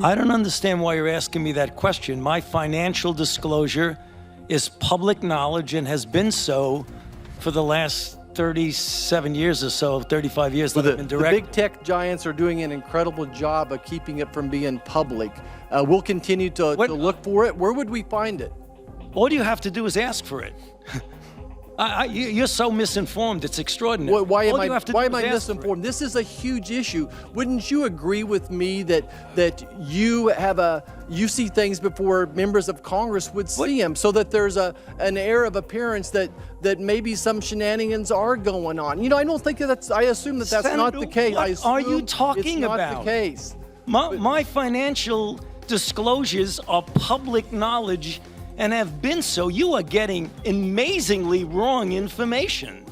I don't understand why you're asking me that question. My financial disclosure is public knowledge and has been so for the last 37 years or so, 35 years that I've been director. The big tech giants are doing an incredible job of keeping it from being public. We'll continue to look for it. Where would we find it? All you have to do is ask for it. You're so misinformed. It's extraordinary. Why am I misinformed? This is a huge issue. Wouldn't you agree with me that you see things before members of Congress would see them, so that there's an air of appearance that maybe some shenanigans are going on? I don't think that's. I assume that's Senator, not the case. What are you talking about? It's not the case. My financial disclosures are public knowledge and have been so. You are getting amazingly wrong information.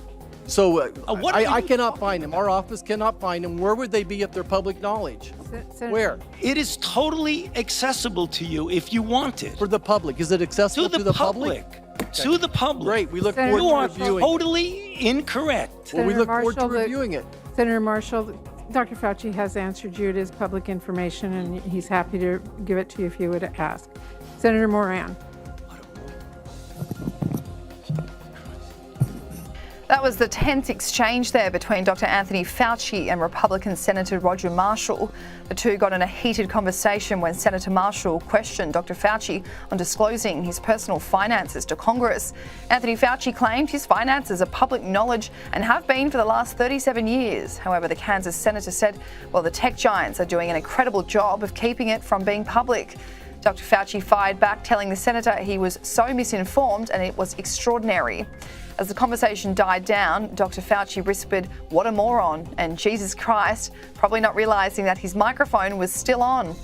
So I cannot find them. Our office cannot find them. Where would they be if they're public knowledge? Where? It is totally accessible to you if you want it. For the public. Is it accessible to the public? Okay. To the public. Great. We look forward to reviewing it. You are totally incorrect. Well, we look forward to reviewing it. Senator Marshall, Dr. Fauci has answered you. It is public information, and he's happy to give it to you if you would ask. Senator Moran. That was the tense exchange there between Dr. Anthony Fauci and Republican Senator Roger Marshall. The two got in a heated conversation when Senator Marshall questioned Dr. Fauci on disclosing his personal finances to Congress. Anthony Fauci claimed his finances are public knowledge and have been for the last 37 years. However, the Kansas senator said, well, the tech giants are doing an incredible job of keeping it from being public. Dr. Fauci fired back, telling the senator he was so misinformed and it was extraordinary. As the conversation died down, Dr. Fauci whispered, "What a moron," and Jesus Christ, probably not realising that his microphone was still on.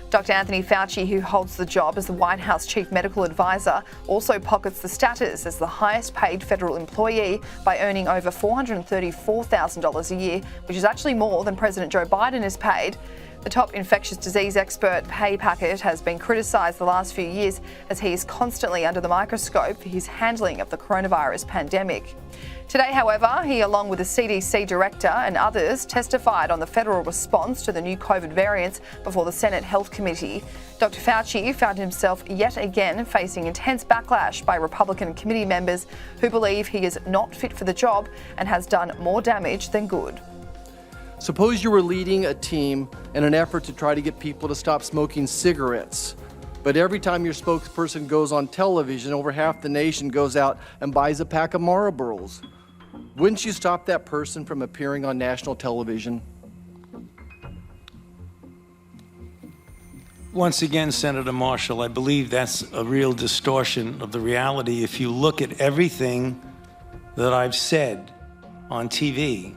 Dr. Anthony Fauci, who holds the job as the White House Chief Medical Advisor, also pockets the status as the highest paid federal employee by earning over $434,000 a year, which is actually more than President Joe Biden is paid. The top infectious disease expert pay packet has been criticised the last few years as he is constantly under the microscope for his handling of the coronavirus pandemic. Today, however, he, along with the CDC director and others, testified on the federal response to the new COVID variants before the Senate Health Committee. Dr. Fauci found himself yet again facing intense backlash by Republican committee members who believe he is not fit for the job and has done more damage than good. Suppose you were leading a team in an effort to try to get people to stop smoking cigarettes. But every time your spokesperson goes on television, over half the nation goes out and buys a pack of Marlboros. Wouldn't you stop that person from appearing on national television? Once again, Senator Marshall, I believe that's a real distortion of the reality. If you look at everything that I've said on TV,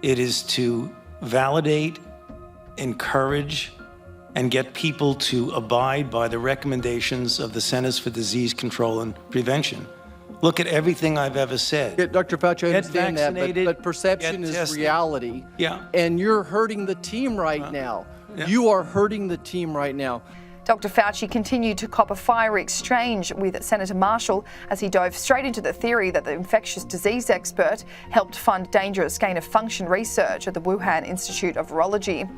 it is to validate, encourage, and get people to abide by the recommendations of the Centers for Disease Control and Prevention. Look at everything I've ever said. Yeah, Dr. Fauci, I understand that, but perception is reality. Yeah. And you're hurting the team right now. Yeah. You are hurting the team right now. Dr. Fauci continued to cop a fiery exchange with Senator Marshall as he dove straight into the theory that the infectious disease expert helped fund dangerous gain-of-function research at the Wuhan Institute of Virology.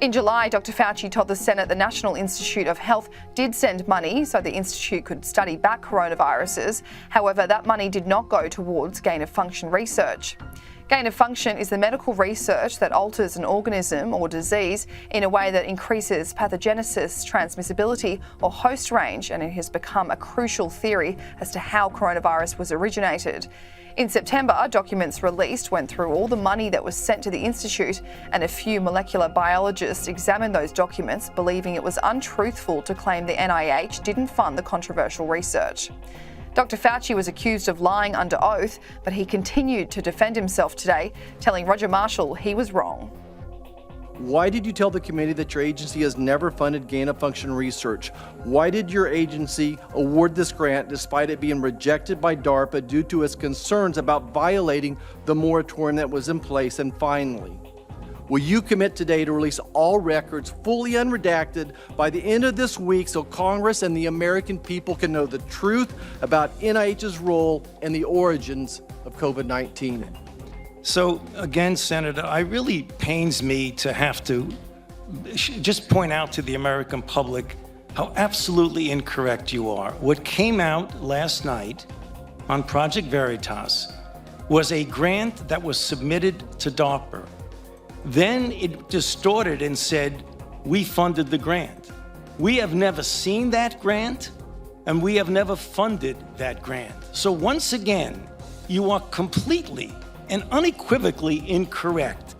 In July, Dr. Fauci told the Senate the National Institute of Health did send money so the institute could study back coronaviruses. However, that money did not go towards gain-of-function research. Gain-of-function is the medical research that alters an organism or disease in a way that increases pathogenesis, transmissibility, or host range, and it has become a crucial theory as to how coronavirus was originated. In September, documents released went through all the money that was sent to the institute, and a few molecular biologists examined those documents, believing it was untruthful to claim the NIH didn't fund the controversial research. Dr. Fauci was accused of lying under oath, but he continued to defend himself today, telling Roger Marshall he was wrong. Why did you tell the committee that your agency has never funded gain-of-function research? Why did your agency award this grant despite it being rejected by DARPA due to its concerns about violating the moratorium that was in place? And finally, will you commit today to release all records fully unredacted by the end of this week so Congress and the American people can know the truth about NIH's role and the origins of COVID-19? So again, Senator, it really pains me to have to just point out to the American public how absolutely incorrect you are. What came out last night on Project Veritas was a grant that was submitted to DARPA. Then it distorted and said, we funded the grant. We have never seen that grant, and we have never funded that grant. So once again, you are completely and unequivocally incorrect.